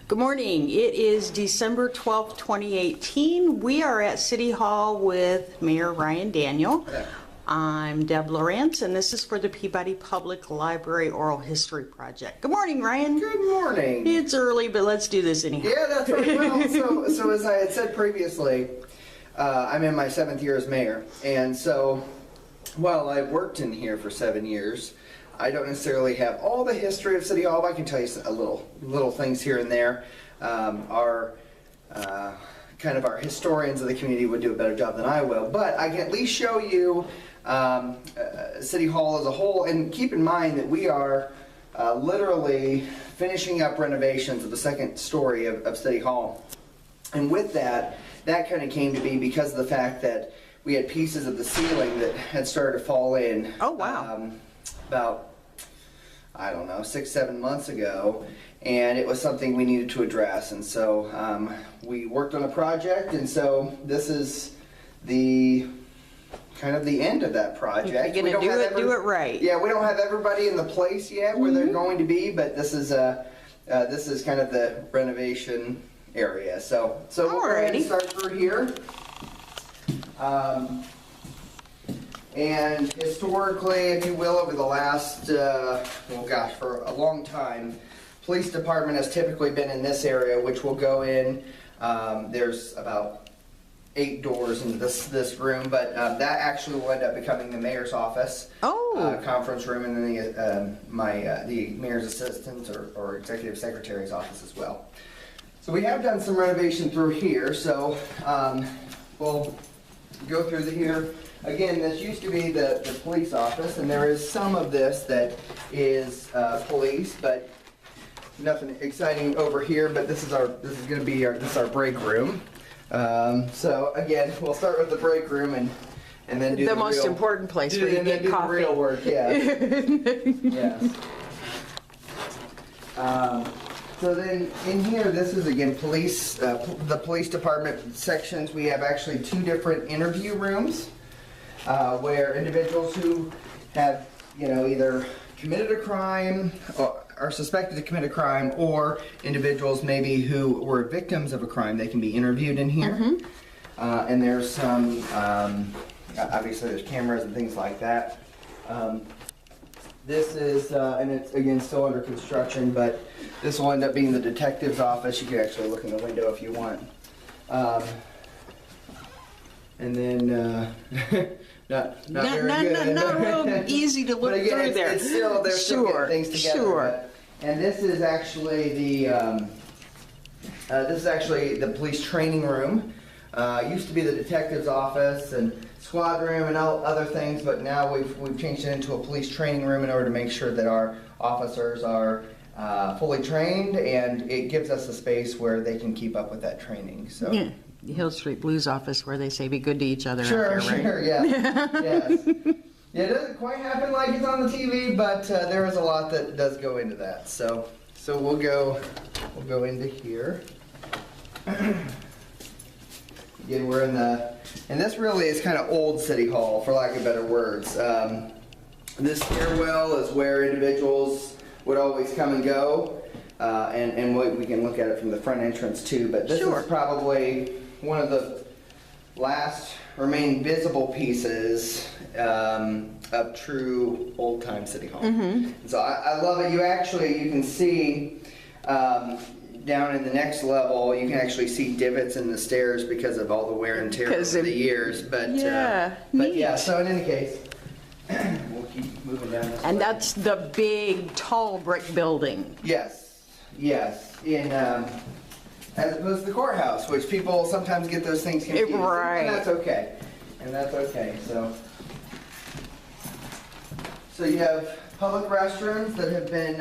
Good morning. It is December 12th, 2018. We are at City Hall with Mayor Ryan Daniel. I'm Deb Lowrance, and this is for the Peabody Public Library Oral History Project. Good morning, Ryan. Good morning. It's early, but let's do this anyhow. Yeah, that's right. Well, so as I had said previously, I'm in my 7th year as mayor, and so while I've worked in here for 7 years, I don't necessarily have all the history of City Hall, but I can tell you a little things here and there. Our historians of the community would do a better job than I will, but I can at least show you City Hall as a whole, and keep in mind that we are literally finishing up renovations of the second story of City Hall. And with that kind of came to be because of the fact that we had pieces of the ceiling that had started to fall in. Oh, wow. About, I don't know, 6-7 months ago, and it was something we needed to address. And so we worked on a project, and so this is the kind of the end of that project. You're going to do it right. Yeah, we don't have everybody in the place yet where they're going to be, but this is kind of the renovation area. So we'll go ahead and start through here. And historically, if you will, over the last, for a long time, police department has typically been in this area, which will go in. There's about 8 doors into this room, but that actually will end up becoming the mayor's office, conference room, and then the mayor's assistant or executive secretary's office as well. So we have done some renovation through here, so we'll go through here. Again, this used to be the police office, and there is some of this that is police, but nothing exciting over here. But this is our break room. So again, we'll start with the break room and then do the most important place where you get coffee. The real work, yeah. Yes. So then in here, this is again police, the police department sections. We have actually 2 different interview rooms. Where individuals who have, either committed a crime or are suspected to commit a crime, or individuals maybe who were victims of a crime, they can be interviewed in here. And there's some, obviously there's cameras and things like that. This is, and it's again still under construction, but this will end up being the detective's office. You can actually look in the window if you want. And then, not real easy to look through there. It's still, they're still getting things together. Sure. And this is actually the police training room. Used to be the detective's office and squad room and all other things, but now we've changed it into a police training room in order to make sure that our officers are fully trained, and it gives us a space where they can keep up with that training. So. Yeah. The Hill Street Blues office where they say be good to each other. Sure, out there, right? Sure, yeah. Yes. Yeah, it doesn't quite happen like it's on the TV, but there is a lot that does go into that. So we'll go into here. Again, we're in and this really is kind of old City Hall, for lack of better words. This stairwell is where individuals would always come and go, and we can look at it from the front entrance too. But this is probably one of the last remaining visible pieces of true old-time City Hall. So I love it. You can see down in the next level, you can actually see divots in the stairs because of all the wear and tear over the years. But yeah, so in any case, we'll keep moving down this way. And that's the big, tall brick building. Yes. In as opposed to the courthouse, which people sometimes get those things confused. Right. And that's okay. So you have public restrooms that have been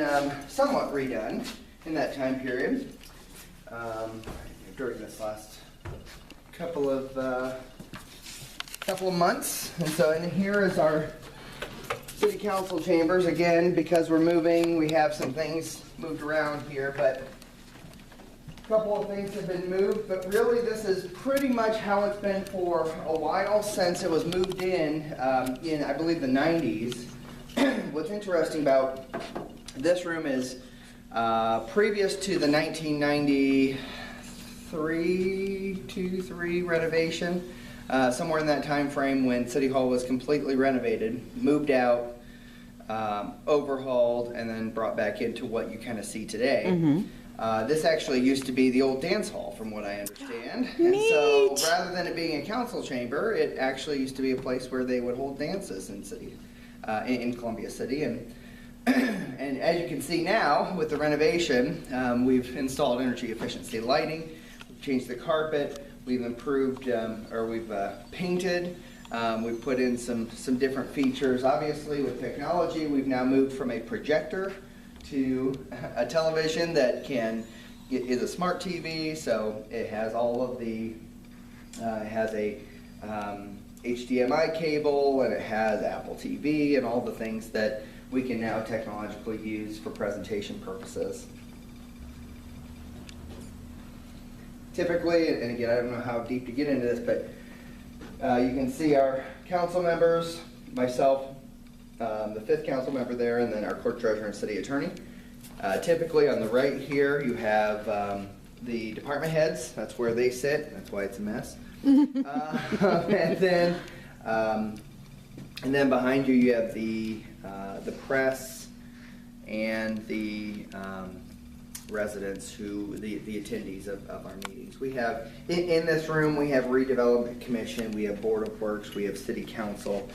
somewhat redone in that time period during this last couple of months. And so in here is our city council chambers. Again, because we're moving, we have some things moved around here, but a couple of things have been moved, but really this is pretty much how it's been for a while since it was moved in I believe the 90s. What's interesting about this room is Previous to the 1993 renovation, somewhere in that time frame when City Hall was completely renovated, moved out, overhauled, and then brought back into what you kind of see today. This actually used to be the old dance hall, from what I understand. And so, rather than it being a council chamber, it actually used to be a place where they would hold dances in Columbia City. And and as you can see now, with the renovation, we've installed energy efficiency lighting, we've changed the carpet, we've improved, we've painted, we've put in some different features. Obviously, with technology, we've now moved from a projector to a television that is a smart TV, so it has all of the, it has a HDMI cable, and it has Apple TV, and all the things that we can now technologically use for presentation purposes. Typically, and again, I don't know how deep to get into this, but you can see our council members, myself, the 5th council member there, and then our clerk, treasurer, and city attorney. Typically on the right here, you have the department heads. That's where they sit. That's why it's a mess. And then behind you, you have the press and the residents, the attendees of our meetings. We have, in this room, we have redevelopment commission, we have board of works, we have city council,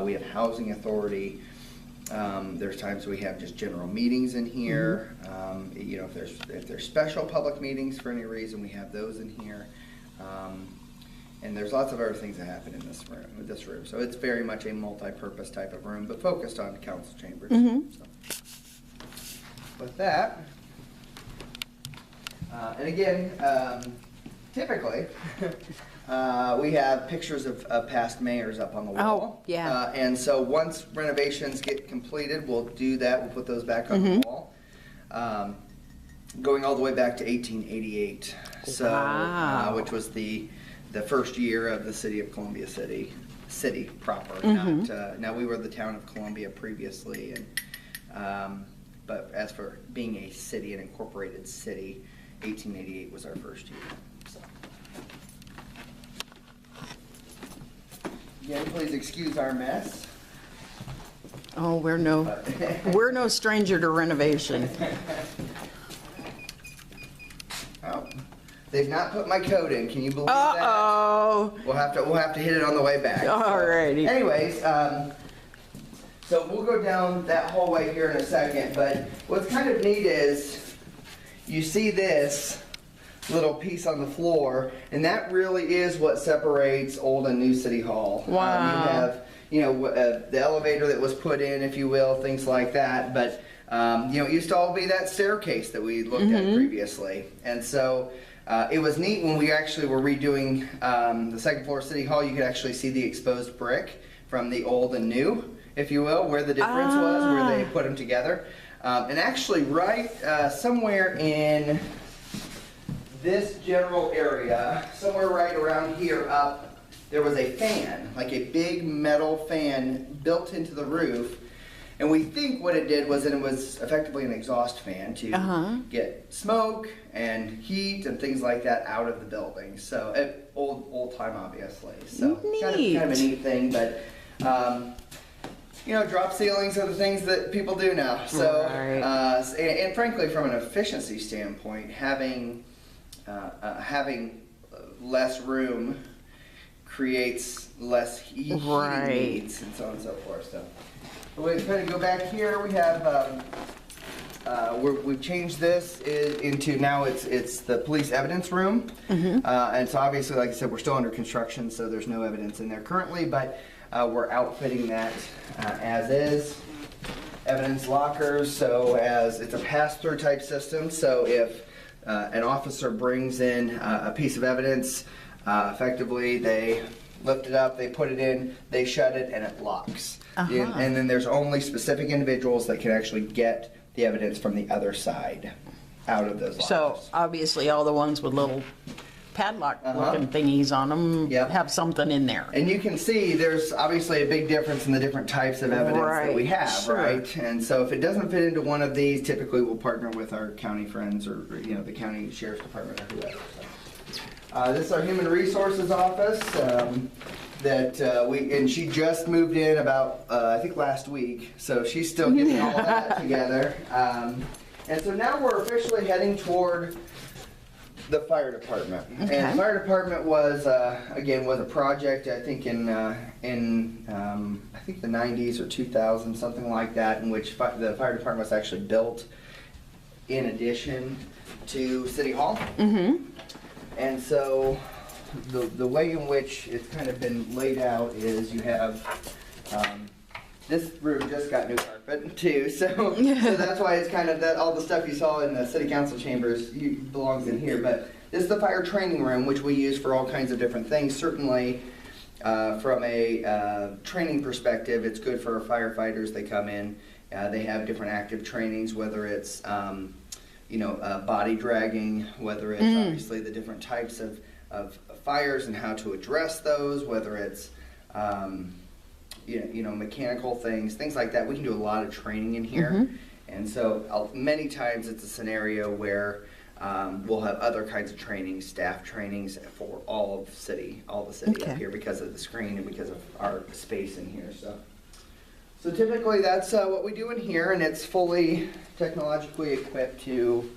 we have housing authority. There's times we have just general meetings in here. You know, if there's special public meetings for any reason, we have those in here. And there's lots of other things that happen in this room. So it's very much a multi-purpose type of room, but focused on council chambers. So, with that, and again, typically, we have pictures of past mayors up on the wall. Oh, yeah. And so once renovations get completed, we'll do that. We'll put those back on the wall. Going all the way back to 1888. So, wow. Which was the first year of the city of Columbia City proper. Now we were the town of Columbia previously, and but as for being a city, an incorporated city, 1888 was our first year. So. Again, please excuse our mess. Oh, we're no stranger to renovation. Oh, they've not put my code in. Can you believe that? Uh-oh. We'll have to hit it on the way back. Alrighty. So, anyways, so we'll go down that hallway here in a second. But what's kind of neat is you see this little piece on the floor, and that really is what separates old and new City Hall. Wow. You have, the elevator that was put in, if you will, things like that. But it used to all be that staircase that we looked at previously, and so. It was neat when we actually were redoing the second floor of City Hall. You could actually see the exposed brick from the old and new, if you will, where the difference was, where they put them together. And actually right somewhere in this general area, somewhere right around here up, there was a fan, like a big metal fan built into the roof. And we think what it did was that it was effectively an exhaust fan to get smoke and heat and things like that out of the building. So old time, obviously. So kind of a neat thing, but drop ceilings are the things that people do now. So and frankly, from an efficiency standpoint, having less room creates less heating needs and so on and so forth. So. We kind of go back here. We have we've changed this into now it's the police evidence room, and so obviously, like I said, we're still under construction, so there's no evidence in there currently, but we're outfitting that as is. Evidence lockers, so as it's a pass-through type system. So if an officer brings in a piece of evidence, effectively they lift it up, they put it in, they shut it, and it locks. And then there's only specific individuals that can actually get the evidence from the other side out of those lockers. So obviously all the ones with little padlock looking thingies on them Yep. have something in there. And you can see there's obviously a big difference in the different types of evidence that we have, Sure. right? And so if it doesn't fit into one of these, typically we'll partner with our county friends or the county sheriff's department or whoever. So, this is our human resources office and she just moved in about I think last week, so she's still getting all that together. And so now we're officially heading toward the fire department. Okay. And the fire department was again was a project I think in I think the 90s or 2000, something like that, in which the fire department was actually built in addition to City Hall. Mm-hmm. And so the way in which it's kind of been laid out is you have this room just got new carpet too, so that's why it's kind of that all the stuff you saw in the city council chambers belongs in here. But this is the fire training room, which we use for all kinds of different things. Certainly, from a training perspective, it's good for our firefighters. They come in, they have different active trainings, whether it's body dragging, whether it's obviously the different types of fires and how to address those, whether it's mechanical things like that. We can do a lot of training in here. And so many times it's a scenario where we'll have other kinds of trainings, staff trainings for all the city up here because of the screen and because of our space in here. So typically that's what we do in here, and it's fully technologically equipped to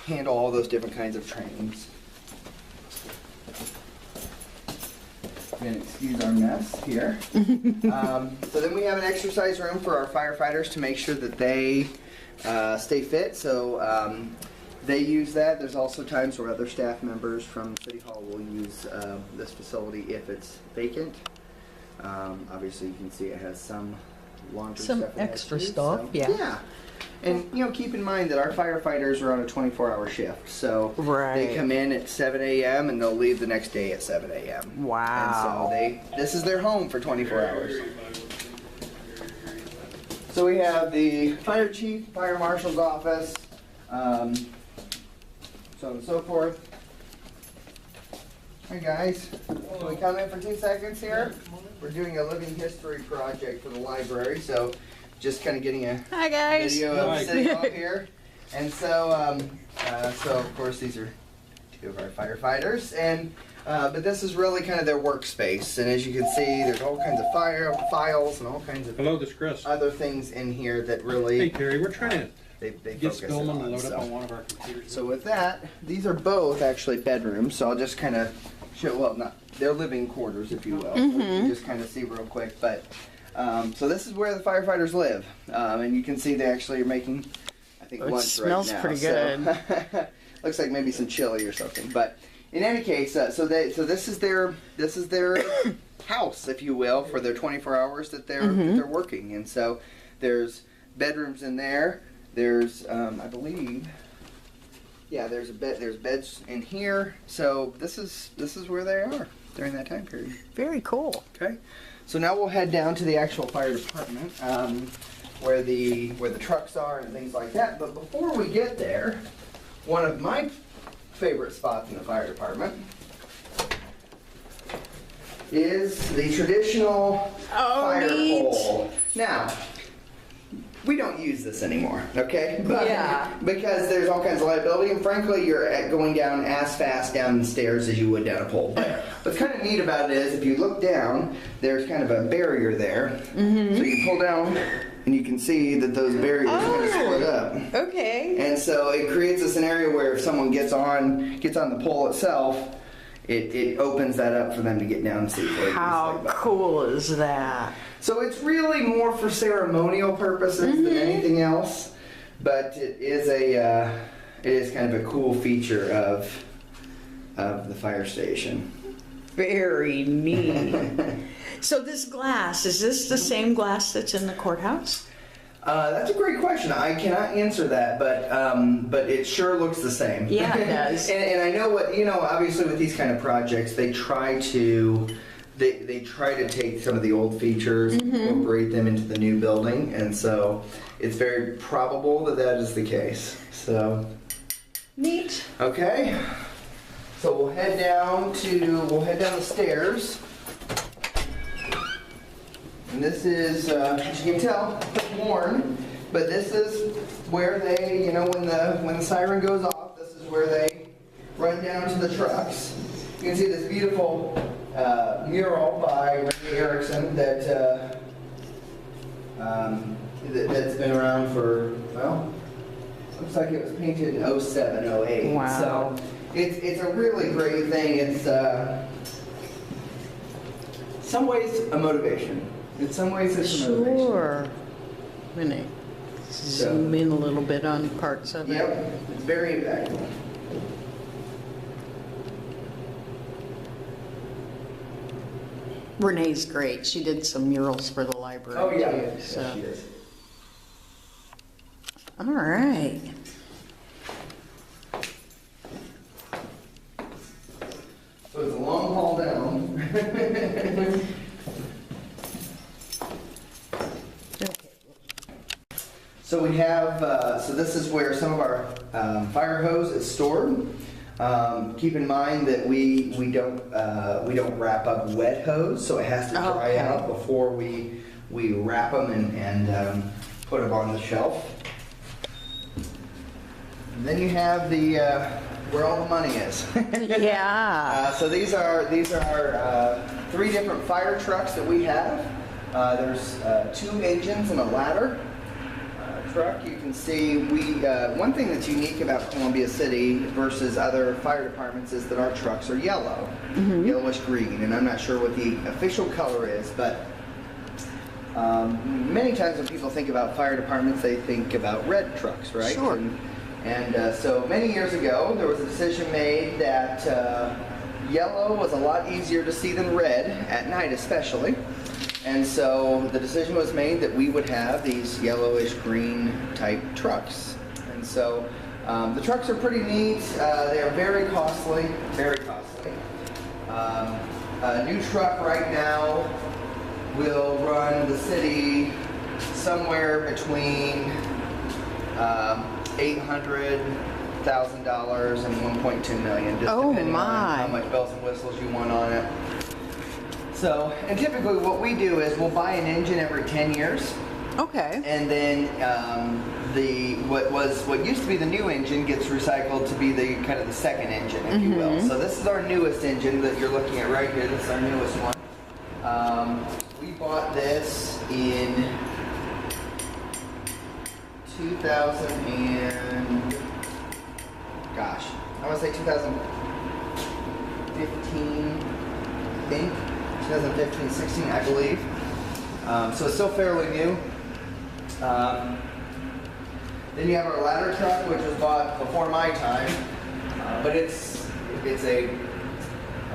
handle all those different kinds of trainings. And excuse our mess here. So then we have an exercise room for our firefighters to make sure that they stay fit. So they use that. There's also times where other staff members from City Hall will use this facility if it's vacant. Obviously you can see it has some laundry Some stuff in extra there too, stuff, so, yeah. And keep in mind that our firefighters are on a 24-hour shift, so they come in at 7 a.m. and they'll leave the next day at 7 a.m. Wow. And so this is their home for 24 hours. So we have the fire chief, fire marshal's office, so on and so forth. Hey guys, can we come in for 2 seconds here? We're doing a living history project for the library, so just kind of getting a Hi guys. video of City Hall here. And so, so of course these are two of our firefighters, and but this is really kind of their workspace. And as you can see, there's all kinds of files and all kinds of Hello, this is Chris. other things in here that really Hey Terry, we're trying to they get focus Spillman to on. load So. up on one of our computers. So with that, these are both actually bedrooms, so I'll just kind of show, well, not, they're living quarters, if you will. So you can just kind of see real quick, but, so this is where the firefighters live, and you can see they actually are making, I think, It lunch smells right now. pretty So, looks like maybe some chili or something, but in any case, so this is their house, if you will, for their 24 hours that they're working, and so there's bedrooms in there. There's, I believe, yeah, there's beds in here. So this is where they are during that time period. Very cool. Okay, so now we'll head down to the actual fire department, where the trucks are and things like that. But before we get there, one of my favorite spots in the fire department is the traditional fire pole. Now, we don't use this anymore, okay? But, because there's all kinds of liability, and frankly, you're going down as fast down the stairs as you would down a pole. But what's kind of neat about it is, if you look down, there's kind of a barrier there. So you pull down, and you can see that those barriers kind of split up. Okay. And so it creates a scenario where if someone gets on the pole itself, it opens that up for them to get down safely. How cool is that? So it's really more for ceremonial purposes than anything else, but it is kind of a cool feature of the fire station. Very neat. So this glass, is this the same glass that's in the courthouse? That's a great question. I cannot answer that, but it sure looks the same. Yeah, it does. and I know obviously with these kind of projects, they try to take some of the old features, incorporate them into the new building, and so it's very probable that is the case. So neat. okay. So we'll head down the stairs. And this is, as you can tell, worn, but this is where they, when the siren goes off, this is where they run down to the trucks. You can see this beautiful mural by Randy Erickson that's been around for, well, looks like it was painted in 07, 08. Wow. So it's a really great thing. It's some ways a motivation. In some ways it's a motivation. Sure. I'm gonna zoom in a little bit on parts of it. Yep, it's very impactful. Renee's great. She did some murals for the library. Oh yeah, too, yeah, so. she is. All right. So it's a long haul down. So we have, so this is where some of our fire hose is stored. Keep in mind that we don't wrap up wet hose, so it has to dry Okay. out before we wrap them and put them on the shelf. And then you have the where all the money is. Yeah. So these are 3 different fire trucks that we have. There's 2 engines and a ladder. Truck, you can see one thing that's unique about Columbia City versus other fire departments is that our trucks are yellow, yellowish green, and I'm not sure what the official color is, but many times when people think about fire departments, they think about red trucks, right? Sure. And so many years ago, there was a decision made that yellow was a lot easier to see than red, at night especially. And so the decision was made that we would have these yellowish green type trucks. And so the trucks are pretty neat. They are very costly, very costly. A new truck right now will run the city somewhere between $800,000 and $1.2 million, just Oh, depending on my. how much bells and whistles you want on it. So, and typically what we do is we'll buy an engine every 10 years, Okay. and then what used to be the new engine gets recycled to be the kind of the second engine, if you will. So this is our newest engine that you're looking at right here. This is our newest one. We bought this in 2000 and gosh, I want to say 2015, I think. 2015, 16, I believe. So it's still fairly new. Then you have our ladder truck, which was bought before my time, but it's a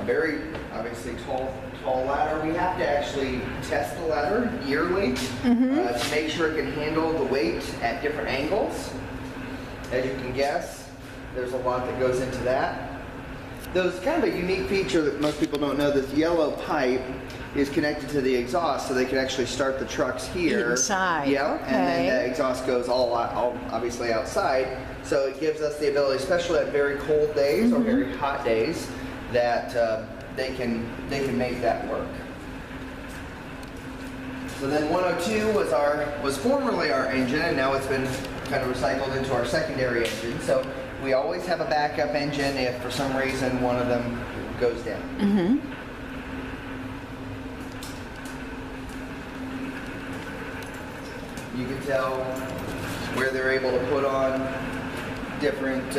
very obviously tall ladder. We have to actually test the ladder yearly to make sure it can handle the weight at different angles. As you can guess, there's a lot that goes into that. There's kind of a unique feature that most people don't know. This yellow pipe is connected to the exhaust, so they can actually start the trucks here. Inside, Yeah, okay. and then the exhaust goes all obviously outside. So it gives us the ability, especially at very cold days or very hot days, that they can make that work. So then 102 was formerly our engine, and now it's been kind of recycled into our secondary engine. So we always have a backup engine if for some reason one of them goes down. You can tell where they're able to put on different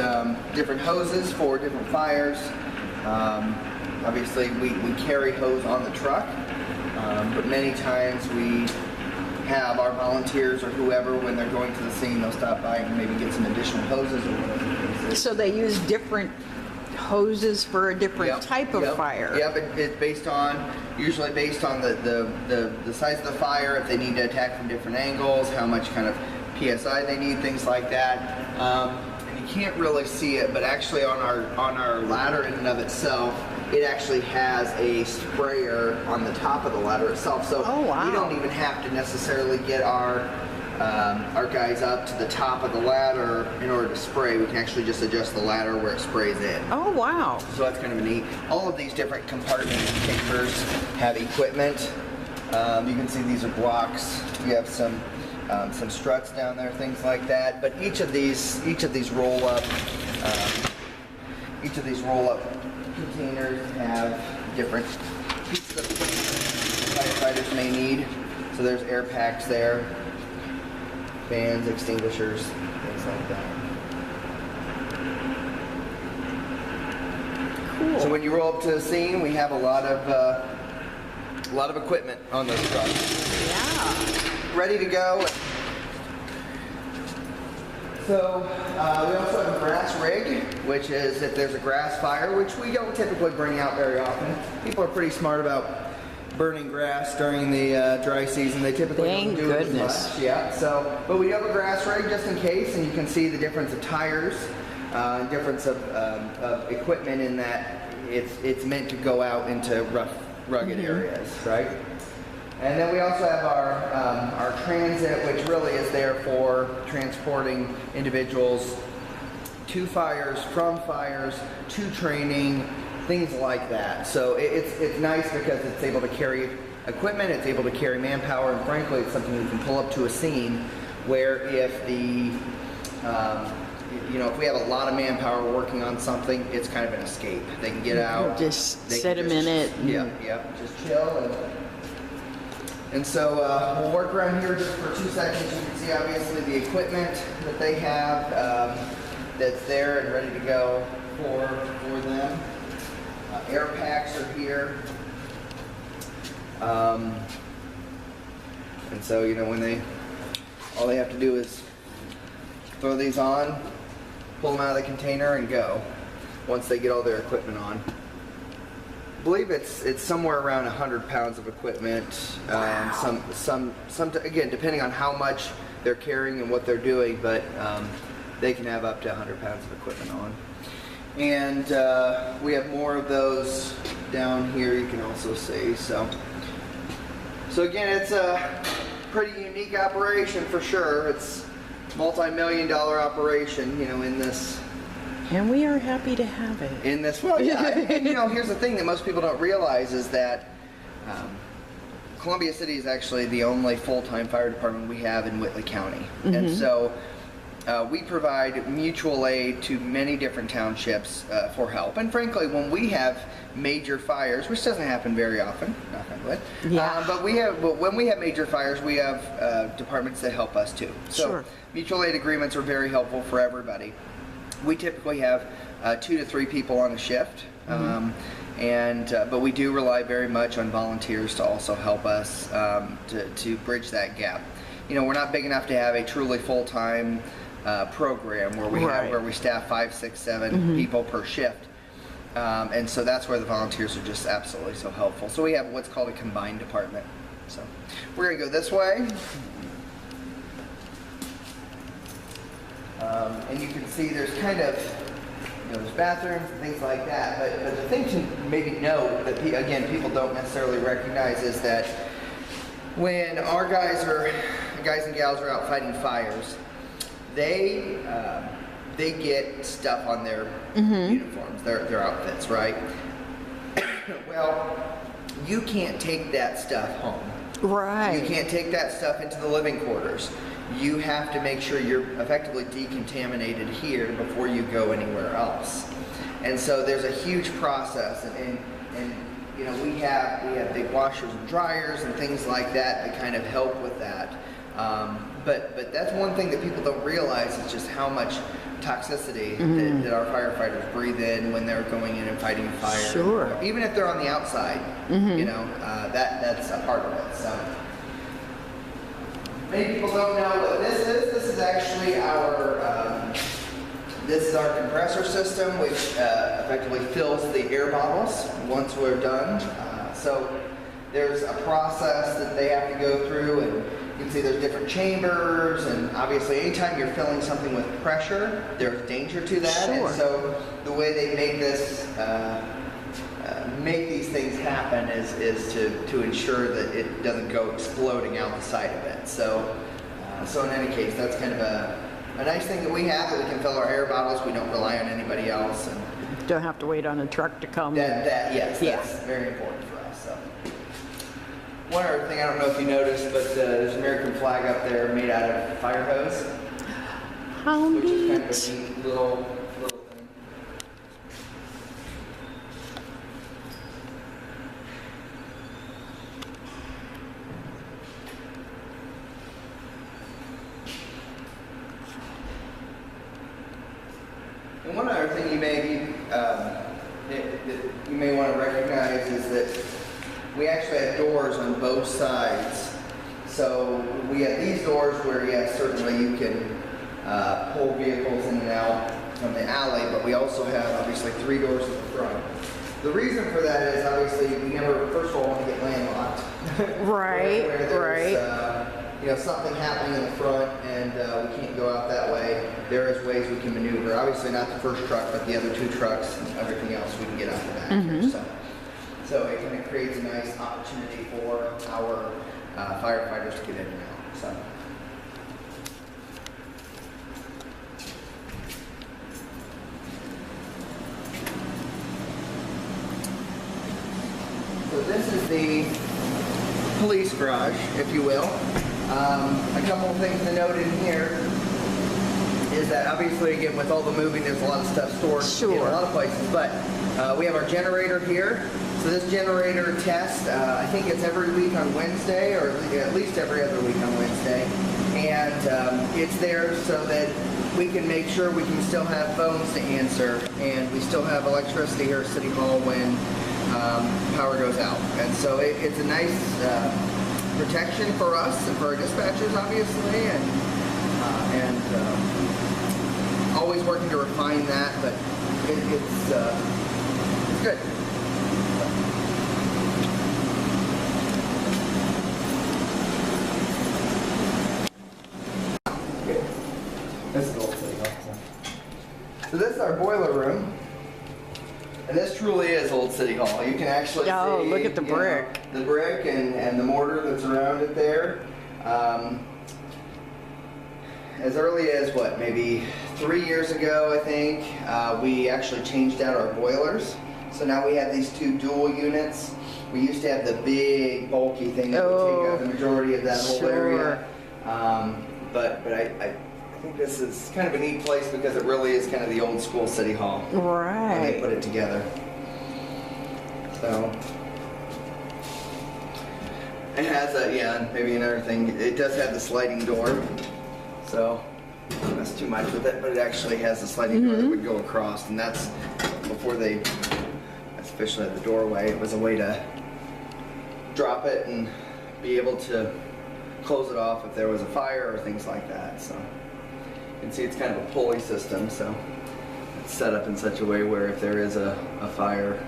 hoses for different fires. Obviously, we carry hose on the truck, but many times we have our volunteers or whoever, when they're going to the scene, they'll stop by and maybe get some additional hoses or whatever the case is. So they use different hoses for a different type of fire. Yep, it's usually based on the size of the fire, if they need to attack from different angles, how much kind of PSI they need, things like that. And you can't really see it, but actually on our ladder in and of itself, it actually has a sprayer on the top of the ladder itself. So Oh, wow. we don't even have to necessarily get our our guys up to the top of the ladder in order to spray. We can actually just adjust the ladder where it sprays in. Oh, wow. So that's kind of neat. All of these different compartment chambers have equipment. You can see these are blocks. You have some struts down there, things like that. But each of these roll up containers have different pieces of equipment firefighters may need. So there's air packs there, fans, extinguishers, things like that. Cool. So when you roll up to the scene, we have a lot of equipment on those trucks, Yeah. ready to go. So we also have a grass rig, which is if there's a grass fire, which we don't typically bring out very often. People are pretty smart about burning grass during the dry season. They typically Thank don't do it goodness. as much. Yeah. So, but we have a grass rig just in case, and you can see the difference of tires, difference of equipment in that it's meant to go out into rough, rugged areas, right? And then we also have our transit, which really is there for transporting individuals to fires, from fires, to training, things like that. So it's nice because it's able to carry equipment, it's able to carry manpower, and frankly, it's something you can pull up to a scene where if the if we have a lot of manpower working on something, it's kind of an escape. They can get out, Just they sit can a minute. just chill. And so we'll work around here just for 2 seconds. You can see obviously the equipment that they have that's there and ready to go for them. Air packs are here. And so, when all they have to do is throw these on, pull them out of the container and go once they get all their equipment on. I believe it's somewhere around 100 pounds of equipment. Wow. Some again, depending on how much they're carrying and what they're doing, but they can have up to 100 pounds of equipment on. And we have more of those down here. You can also see. So again, it's a pretty unique operation for sure. It's a multi-million-dollar operation, in this. And we are happy to have it. Well, yeah. And, here's the thing that most people don't realize is that Columbia City is actually the only full-time fire department we have in Whitley County. Mm-hmm. And so we provide mutual aid to many different townships for help. And frankly, when we have major fires, which doesn't happen very often, knock on wood, Yeah. but when we have major fires, we have departments that help us too. So Sure. mutual aid agreements are very helpful for everybody. We typically have 2 to 3 people on a shift, but we do rely very much on volunteers to also help us to bridge that gap. We're not big enough to have a truly full-time program where we staff 5, 6, 7 people per shift, and so that's where the volunteers are just absolutely so helpful. So we have what's called a combined department. So we're gonna go this way. And you can see there's kind of, there's bathrooms and things like that. But the thing to maybe note that, people don't necessarily recognize is that when our guys and gals are out fighting fires, they get stuff on their uniforms, their outfits, right? Well, you can't take that stuff home. Right. You can't take that stuff into the living quarters. You have to make sure you're effectively decontaminated here before you go anywhere else. And so there's a huge process, and we have big washers and dryers and things like that kind of help with that. But that's one thing that people don't realize is just how much toxicity that our firefighters breathe in when they're going in and fighting a fire. Sure. Even if they're on the outside, that's a part of it. So. Many people don't know what this is. This is actually our compressor system, which effectively fills the air bottles once we're done. So there's a process that they have to go through, and you can see there's different chambers, and obviously anytime you're filling something with pressure, there's danger to that. Sure. And so the way they make this make these things happen is to ensure that it doesn't go exploding out the side of it. So So in any case, that's kind of a nice thing that we have, that we can fill our air bottles. We don't rely on anybody else. And Don't have to wait on a truck to come. yes, Yeah. that's very important for us. So. One other thing, I don't know if you noticed, but there's an American flag up there made out of fire hose, How which is kind of neat. a neat little thing. And one other thing you may want to recognize is that we actually have doors on both sides. So we have these doors where, yes, certainly you can pull vehicles in and out from the alley, but we also have obviously 3 doors in the front. The reason for that is obviously we never, first of all, want to get landlocked. Right, where there's, right. something happening in the front and we can't go out that way. There is ways we can maneuver. Obviously not the first truck, but the other 2 trucks and everything else we can get out the back here. So it kind of creates a nice opportunity for our firefighters to get in and out. So this is the police garage, if you will. A couple of things to note in here is that obviously, again, with all the moving, there's a lot of stuff stored in a lot of places, but we have our generator here. So this generator test, I think it's every week on Wednesday, or at least every other week on Wednesday. And it's there so that we can make sure we can still have phones to answer, and we still have electricity here at City Hall when power goes out. And so it's a nice protection for us and for our dispatchers, obviously, and always working to refine that, but it's good. This is Old City Hall. So this is our boiler room. And this truly is Old City Hall. You can actually see, look at the brick. The brick and the mortar that's around it there. As early as, maybe 3 years ago, I think, we actually changed out our boilers. So now we have these 2 dual units. We used to have the big, bulky thing that would take up the majority of that whole area. But I think this is kind of a neat place because it really is kind of the old school City Hall. Right. When they put it together. So it has maybe another thing. It does have the sliding door. So that's too much with it, but it actually has the sliding door that would go across, and that's before that's officially at the doorway. It was a way to drop it and be able to close it off if there was a fire or things like that. So you can see it's kind of a pulley system, so it's set up in such a way where if there is a fire,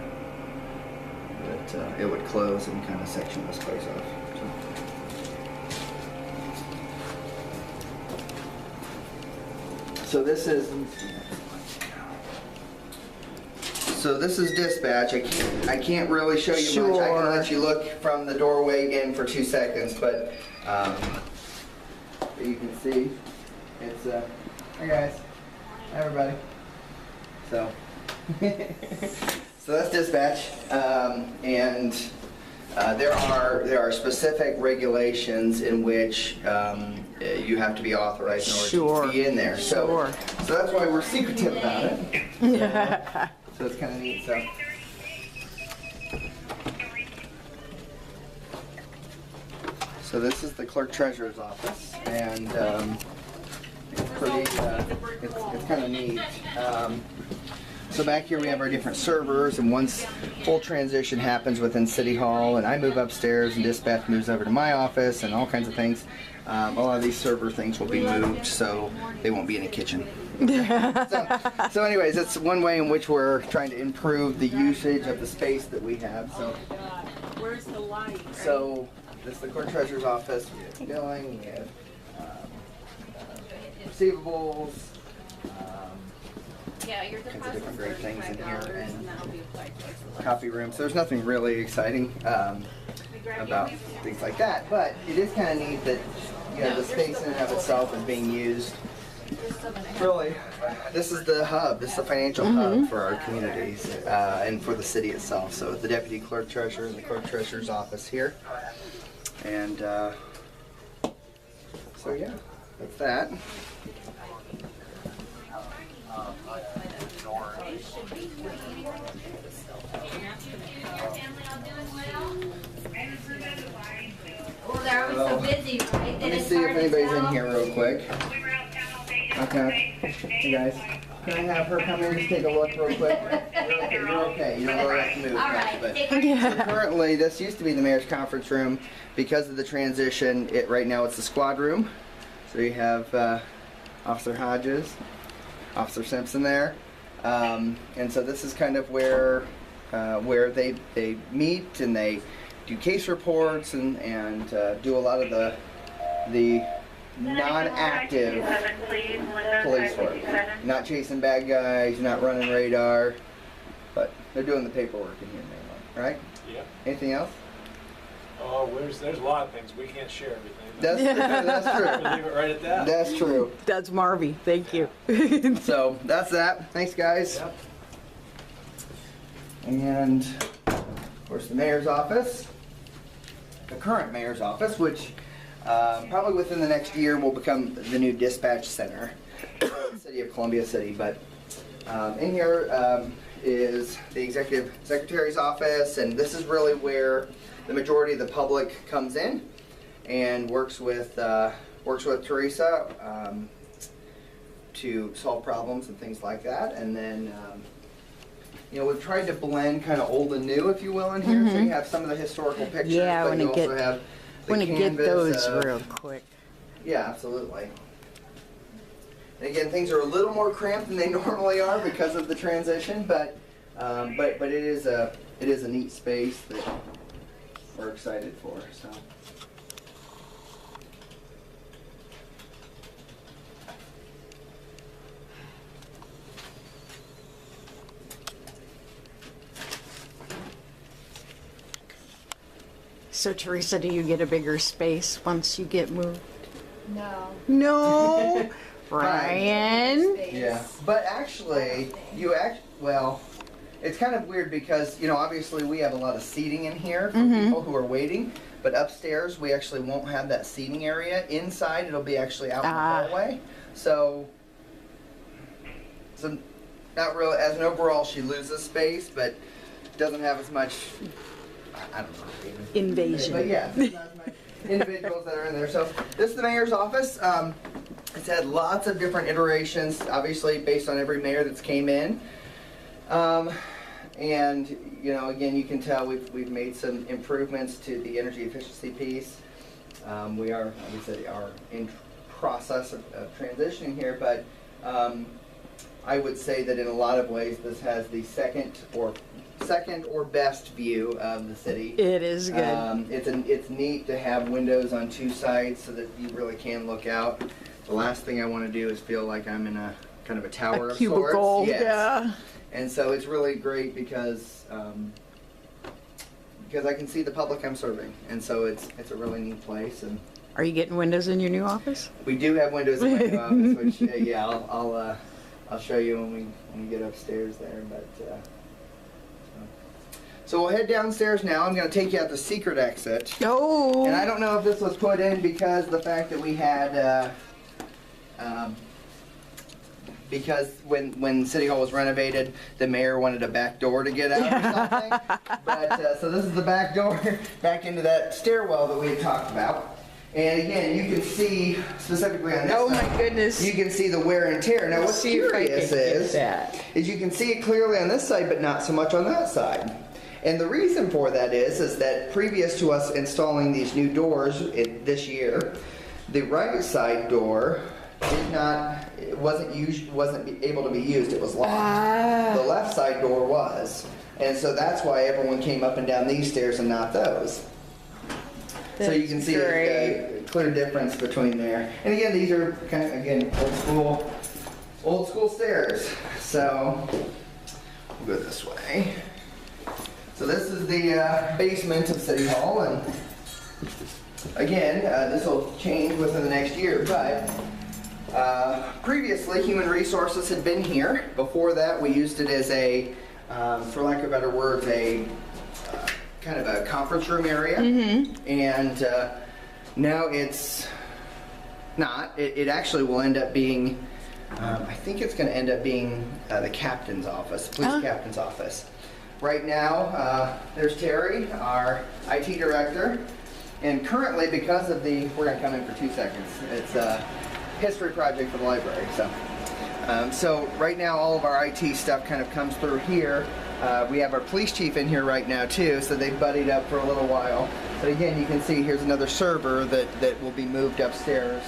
that it would close and kind of section this place off. So this is dispatch. I can't really show you much. I can let you look from the doorway again for 2 seconds, but you can see it's hi guys, hi everybody. So so that's dispatch, and there are specific regulations in which you have to be authorized in order to be in there. So that's why we're secretive about it. So it's kind of neat. So this is the clerk treasurer's office, and it's pretty. It's kind of neat. So back here we have our different servers, and once full transition happens within City Hall and I move upstairs and dispatch moves over to my office and all kinds of things, a lot of these server things will be moved so they won't be in the kitchen. So anyways, that's one way in which we're trying to improve the usage of the space that we have. So where's the light? So this is the clerk treasurer's office. We have billing, we have receivables, Your kinds of different great things in here, and that'll be applied to coffee room. So there's nothing really exciting about things like that, but it is kind of neat that the space in and of itself is being used. Really, this is the hub. This is the financial hub for our communities and for the city itself. So the deputy clerk treasurer and the clerk treasurer's office here, and so yeah, that's that. Well, they're always so busy, right? Let me see if anybody's in here real quick. Okay. Hey guys, can I have her come in and just take a look real quick? You're okay. You don't really have to move. All right. But Take care. so currently, this used to be the mayor's conference room. Because of the transition, right now it's the squad room. So you have Officer Hodges, Officer Simpson there, and so this is kind of where they meet and they do case reports and do a lot of the non-active police work. Not chasing bad guys, not running radar, but they're doing the paperwork in here mainly, right? Yeah. Anything else? Oh, there's a lot of things. We can't share everything. That's true. That's We'll true. leave it right at that. That's true. That's Marvy. Thank you. So that's that. Thanks, guys. Yep. And of course, the mayor's office, the current mayor's office, which probably within the next year will become the new dispatch center for the city of Columbia City. But in here is the executive secretary's office, and this is really where the majority of the public comes in and works with Teresa to solve problems and things like that. And then we've tried to blend kind of old and new, if you will, in here. So you have some of the historical pictures, Yeah, but when you it also have the Want to get canvas those of- real quick. Yeah, absolutely. And again, things are a little more cramped than they normally are because of the transition, but it is a neat space that we're excited for. So. So Teresa, do you get a bigger space once you get moved? No. No. Ryan. Yeah, but actually, well, it's kind of weird because, obviously we have a lot of seating in here for people who are waiting, but upstairs we actually won't have that seating area. Inside it'll be actually out in the hallway. So not really, as an overall she loses space, but doesn't have as much, I don't know. Invasion. But yeah, there's not as much individuals that are in there. So this is the mayor's office. It's had lots of different iterations, obviously based on every mayor that's came in. And again, you can tell we've made some improvements to the energy efficiency piece. We are, obviously, are in process of transitioning here, but I would say that in a lot of ways this has the second or best view of the city. It is good. It's neat to have windows on two sides so that you really can look out. The last thing I want to do is feel like I'm in a kind of a tower A of cubicle. sorts. Yes. Yeah. And so it's really great because I can see the public I'm serving, and so it's a really neat place. And Are you getting windows in your new office? we do have windows in my new office, which I'll show you when we get upstairs there. But so we'll head downstairs now. I'm going to take you out the secret exit. No. And I don't know if this was put in because of the fact that we had, because when City Hall was renovated, the mayor wanted a back door to get out or something. But so this is the back door back into that stairwell that we had talked about. And again, you can see specifically on this Oh side, my goodness. you can see the wear and tear. Now what's See if I can curious get that. is you can see it clearly on this side, but not so much on that side. And the reason for that is that previous to us installing these new doors this year, the right side door wasn't able to be used. It was locked. The left side door was, and so that's why everyone came up and down these stairs and not those. So you can see a clear difference between there. And again, these are kind of, again, old school stairs. So we'll go this way. So this is the basement of City Hall, and again, this will change within the next year, but previously Human Resources had been here. Before that, we used it as a, for lack of better words, a kind of a conference room area. And now it's not. It actually will end up being, I think it's going to end up being the captain's office, police captain's office. Right now, there's Terry, our IT director, and currently, because of the, we're going to come in for 2 seconds, it's a history project for the library. So right now, all of our IT stuff kind of comes through here. We have our police chief in here right now too, so they buddied up for a little while. But again, you can see here's another server that will be moved upstairs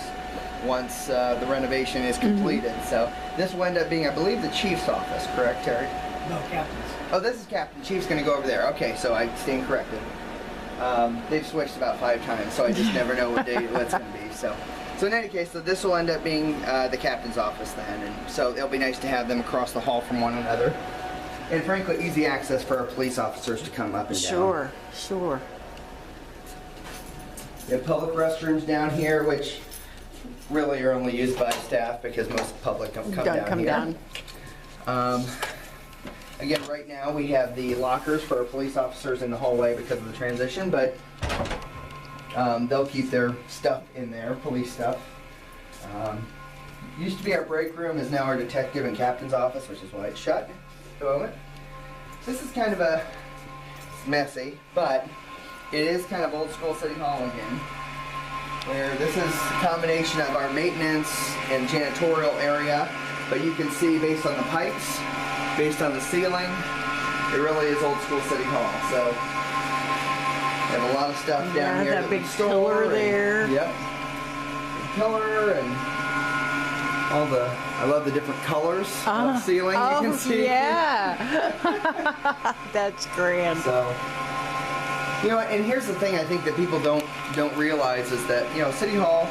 once the renovation is completed. So this will end up being, I believe, the chief's office, correct, Terry? No, captains. Oh, this is captain. Chief's going to go over there. Okay, so I stand corrected. They've switched about 5 times, so I just never know what day it's going to be. So in any case, so this will end up being the captain's office then, and so it'll be nice to have them across the hall from one another. And frankly, easy access for our police officers to come up and down. Sure, sure. We have public restrooms down here, which really are only used by staff because most public don't come down here. Again, right now we have the lockers for our police officers in the hallway because of the transition, but they'll keep their stuff in there, police stuff. Used to be our break room, is now our detective and captain's office, which is why it's shut at the moment. This is kind of it's messy, but it is kind of old school City Hall again, where this is a combination of our maintenance and janitorial area, but you can see based on the pipes, based on the ceiling, it really is old school City Hall. So we have a lot of stuff down here. That big pillar there. Yep. Big pillar and all the, I love the different colors of the ceiling you can see. Yeah. That's grand. So, you know, and here's the thing I think that people don't realize is that, you know, City Hall,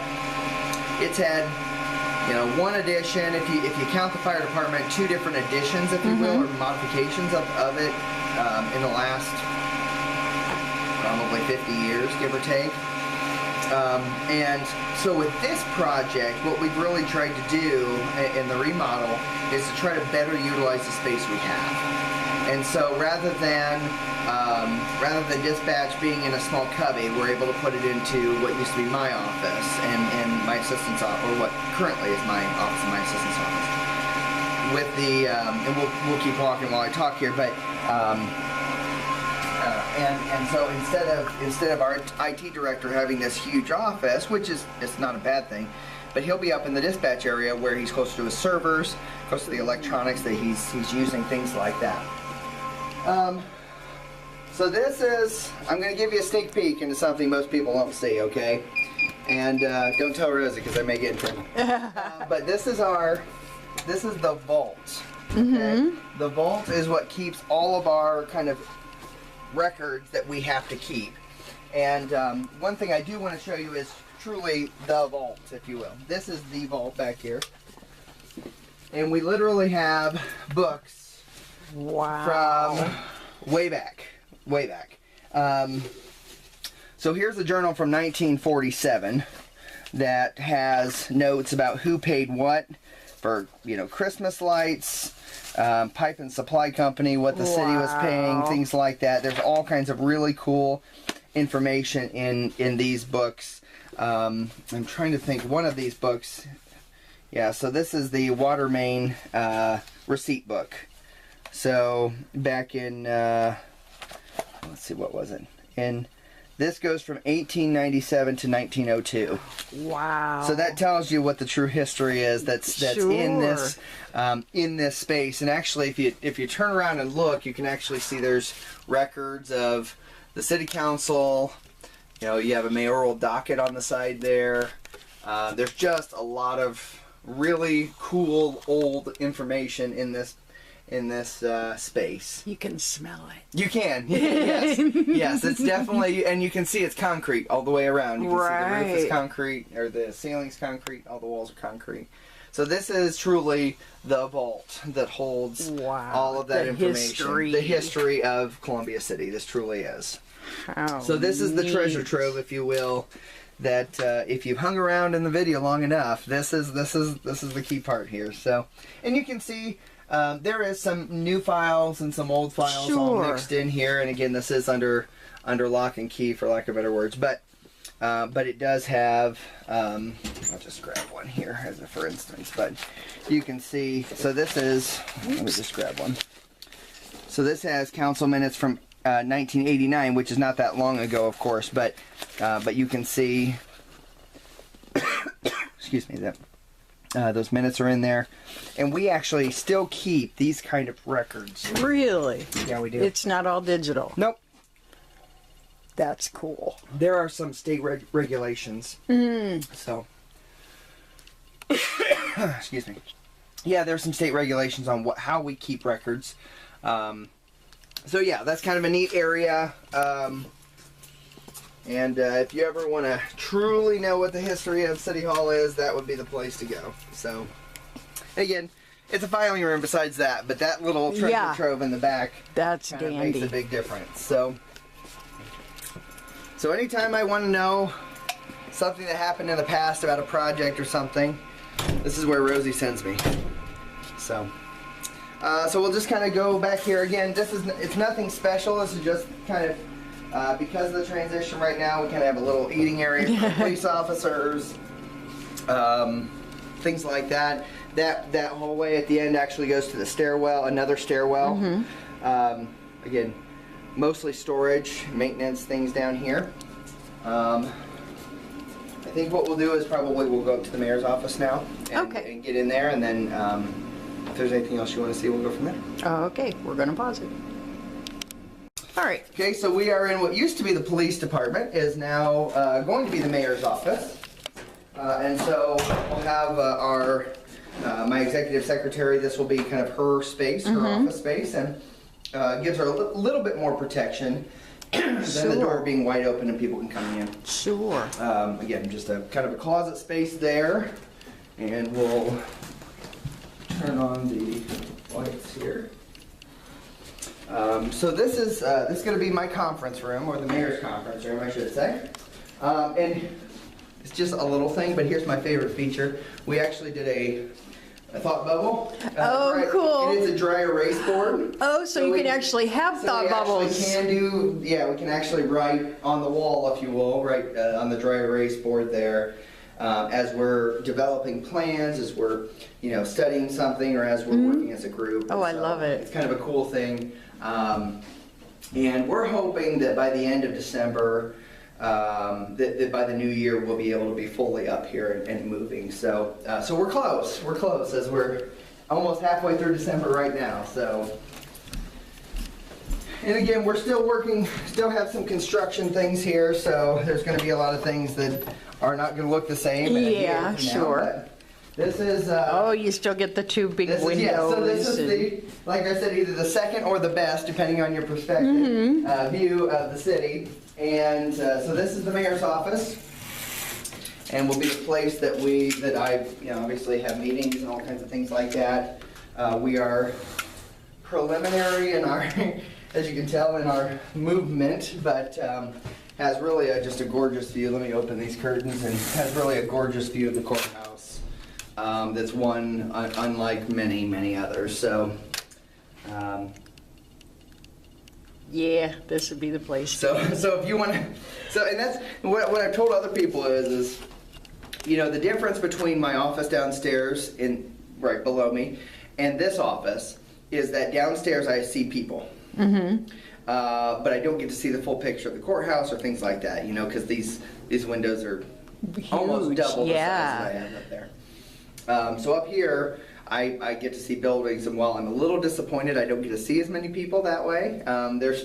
it's had, you know, one addition, if you count the fire department, 2 different additions, if you will, or modifications of it in the last probably 50 years, give or take. And so with this project, what we've really tried to do in the remodel is to try to better utilize the space we have. And so rather than dispatch being in a small cubby, we're able to put it into what used to be my office and my assistant's office, or what currently is my office and my assistant's office. With the, and we'll keep walking while I talk here, but and so instead of our IT director having this huge office, which is, it's not a bad thing, but he'll be up in the dispatch area where he's close to his servers, close to the electronics that he's using, things like that. So this is, I'm going to give you a sneak peek into something most people don't see, okay? And don't tell Rosie because I may get in trouble. But this is the vault. Okay? The vault is what keeps all of our kind of records that we have to keep. And one thing I do want to show you is truly the vault, if you will. This is the vault back here. And we literally have books from way back. So here's a journal from 1947 that has notes about who paid what for, you know, Christmas lights, pipe and supply company, what the city was paying, things like that. There's all kinds of really cool information in these books. I'm trying to think, one of these books, yeah, so this is the water main receipt book. So back in, let's see, what was it? And this goes from 1897 to 1902. Wow. So that tells you what the true history is that's in this space. And actually, if you turn around and look, you can actually see there's records of the city council. You know, you have a mayoral docket on the side there. There's just a lot of really cool old information in this space. You can smell it. You can, yes. Yes, it's definitely, and you can see it's concrete all the way around. You can see the roof is concrete, or the ceiling's concrete, all the walls are concrete. So this is truly the vault that holds Wow. all of that The information. The history of Columbia City. This truly is. How So this is the treasure neat. trove, if you will, that if you've hung around in the video long enough, this is the key part here. So, and you can see there is some new files and some old files all Sure. mixed in here. And again, this is under lock and key, for lack of better words. But it does have. I'll just grab one here as a for instance. But you can see. So this is. Let me just grab one. So this has council minutes from 1989, which is not that long ago, of course, but you can see, excuse me, that those minutes are in there, and we actually still keep these kind of records. Really? Yeah, we do. It's not all digital. Nope. That's cool. There are some state regulations. So, excuse me. Yeah, there's some state regulations on how we keep records. So yeah, that's kind of a neat area. And if you ever want to truly know what the history of City Hall is, that would be the place to go. So, again, it's a filing room besides that, but that little treasure trove in the back That's kind of dandy. makes a big difference. So anytime I want to know something that happened in the past about a project or something, this is where Rosie sends me. So we'll just kind of go back here again. It's nothing special. This is just kind of because of the transition right now. We kind of have a little eating area for police officers, things like that. That hallway at the end actually goes to the stairwell, another stairwell. Again, mostly storage, maintenance things down here. I think what we'll do is probably we'll go up to the mayor's office now and get in there, and then if there's anything else you want to see, we'll go from there. Okay, we're going to pause it. All right. Okay, so we are in what used to be the police department, is now going to be the mayor's office. And so we'll have my executive secretary, this will be kind of her space, her office space, and gives her a little bit more protection than the door being wide open and people can come in. Sure. Again, just a kind of a closet space there, and we'll turn on the lights here. So this is going to be my conference room, or the mayor's conference room, I should say. And it's just a little thing, but here's my favorite feature. We actually did a thought bubble. Cool. It is a dry erase board. Oh, so you can actually have thought bubbles. We can actually write on the wall, if you will, right on the dry erase board there. As we're developing plans, as we're studying something, or as we're working as a group. Oh, I love it. It's kind of a cool thing. And we're hoping that by the end of December, that by the new year we'll be able to be fully up here and moving. So we're close. We're close, as we're almost halfway through December right now. So, and again, we're still working. Still have some construction things here. So there's going to be a lot of things that are not going to look the same. Yeah, sure. This is. You still get the two big windows. So this is like I said, either the second or the best, depending on your perspective, view of the city. And so this is the mayor's office, and will be the place that I obviously have meetings and all kinds of things like that. We are preliminary in our, as you can tell, in our movement, but has really just a gorgeous view. Let me open these curtains, and has really a gorgeous view of the courthouse. That's one unlike many others. So. Yeah, this would be the place. So if you want to, and that's what I've told other people is the difference between my office downstairs right below me and this office is that downstairs I see people. But I don't get to see the full picture of the courthouse or things like that, because these windows are Huge, almost double the size that I have up there. So up here, I get to see buildings, and while I'm a little disappointed I don't get to see as many people that way, it's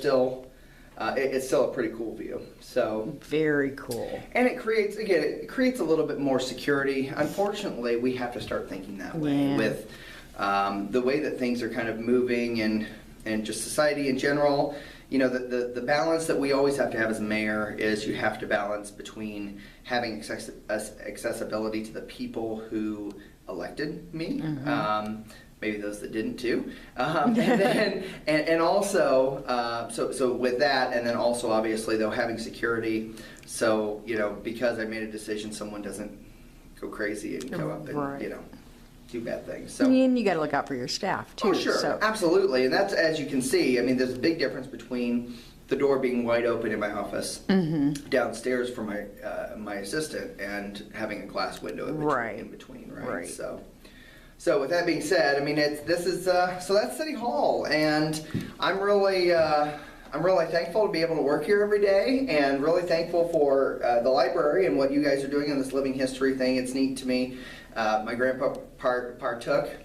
still a pretty cool view. So very cool. And it creates a little bit more security. Unfortunately, we have to start thinking that way with the way that things are kind of moving and just society in general. The balance that we always have to have as mayor is you have to balance between having accessibility to the people who elected me. Maybe those that didn't too. And then, and also, so with that, and then also obviously though having security. So, you know, because I made a decision, someone doesn't go crazy and go up and, Right. you know, do bad things. I So. mean, you got to look out for your staff too. Oh, sure, So. absolutely. And that's, as you can see, I mean, there's a big difference between the door being wide open in my office downstairs for my my assistant and having a glass window in between, right? Right. So with that being said, I mean, so that's City Hall, and I'm really thankful to be able to work here every day, and really thankful for the library and what you guys are doing on this living history thing. It's neat to me. My grandpa partaken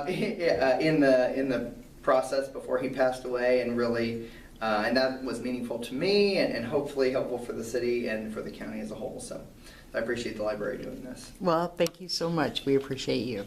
in the process before he passed away, and really, and that was meaningful to me, and hopefully helpful for the city and for the county as a whole. So I appreciate the library doing this. Well, thank you so much. We appreciate you.